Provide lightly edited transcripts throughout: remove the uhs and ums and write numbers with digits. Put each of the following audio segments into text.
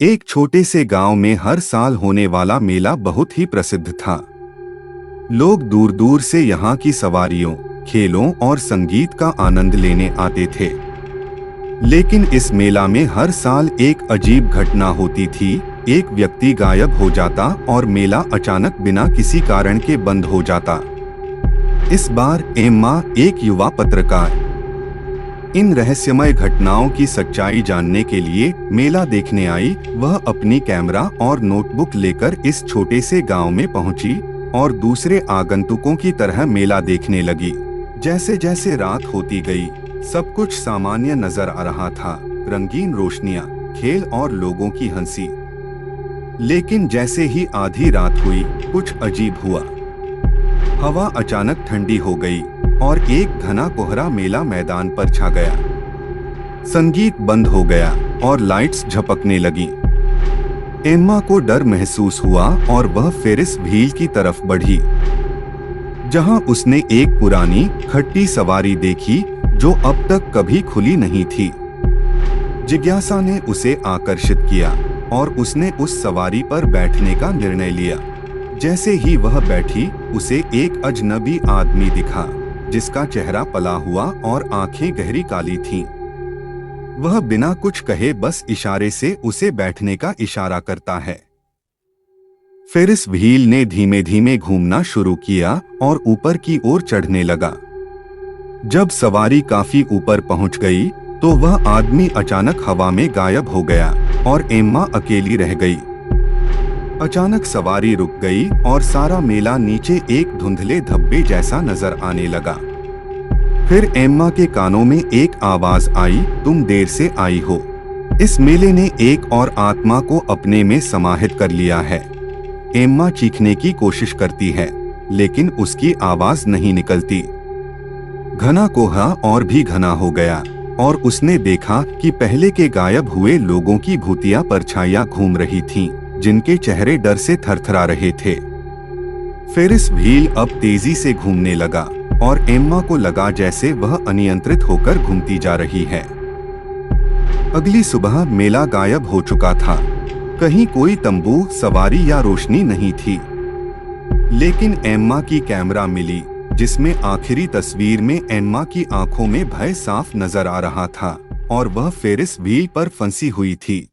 एक छोटे से गांव में हर साल होने वाला मेला बहुत ही प्रसिद्ध था। लोग दूर दूर से यहाँ की सवारियों, खेलों और संगीत का आनंद लेने आते थे। लेकिन इस मेला में हर साल एक अजीब घटना होती थी। एक व्यक्ति गायब हो जाता और मेला अचानक बिना किसी कारण के बंद हो जाता। इस बार एम्मा, एक युवा पत्रकार, इन रहस्यमय घटनाओं की सच्चाई जानने के लिए मेला देखने आई। वह अपनी कैमरा और नोटबुक लेकर इस छोटे से गांव में पहुंची और दूसरे आगंतुकों की तरह मेला देखने लगी। जैसे जैसे रात होती गई, सब कुछ सामान्य नजर आ रहा था। रंगीन रोशनियां, खेल और लोगों की हंसी। लेकिन जैसे ही आधी रात हुई, कुछ अजीब हुआ। हवा अचानक ठंडी हो गई और एक घना कोहरा मेला मैदान पर छा गया। संगीत बंद हो गया और लाइट्स झपकने लगीं। एम्मा को डर महसूस हुआ और वह फेरिस व्हील की तरफ बढ़ी, जहां उसने एक पुरानी खट्टी सवारी देखी जो अब तक कभी खुली नहीं थी। जिज्ञासा ने उसे आकर्षित किया और उसने उस सवारी पर बैठने का निर्णय लिया। जैसे ही वह बैठी, उसे एक अजनबी आदमी दिखा, जिसका चेहरा पला हुआ और आंखें गहरी काली थीं। वह बिना कुछ कहे बस इशारे से उसे बैठने का इशारा करता है। फेरिस व्हील ने धीमे धीमे घूमना शुरू किया और ऊपर की ओर चढ़ने लगा। जब सवारी काफी ऊपर पहुंच गई, तो वह आदमी अचानक हवा में गायब हो गया और एम्मा अकेली रह गई। अचानक सवारी रुक गई और सारा मेला नीचे एक धुंधले धब्बे जैसा नजर आने लगा। फिर एम्मा के कानों में एक आवाज आई, तुम देर से आई हो। इस मेले ने एक और आत्मा को अपने में समाहित कर लिया है। एम्मा चीखने की कोशिश करती है, लेकिन उसकी आवाज नहीं निकलती। घना कोहरा और भी घना हो गया और उसने देखा कि पहले के गायब हुए लोगों की भूतिया परछाइयां घूम रही थीं, जिनके चेहरे डर से थरथरा रहे थे। फेरिस व्हील अब तेजी से घूमने लगा और एम्मा को लगा जैसे वह अनियंत्रित होकर घूमती जा रही है। अगली सुबह मेला गायब हो चुका था। कहीं कोई तंबू, सवारी या रोशनी नहीं थी। लेकिन एम्मा की कैमरा मिली, जिसमें आखिरी तस्वीर में एम्मा की आंखों में भय साफ नजर आ रहा था और वह फेरिस व्हील पर फंसी हुई थी।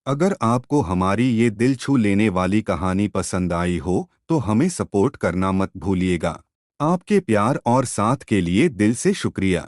अगर आपको हमारी ये दिल छू लेने वाली कहानी पसंद आई हो, तो हमें सपोर्ट करना मत भूलिएगा। आपके प्यार और साथ के लिए दिल से शुक्रिया।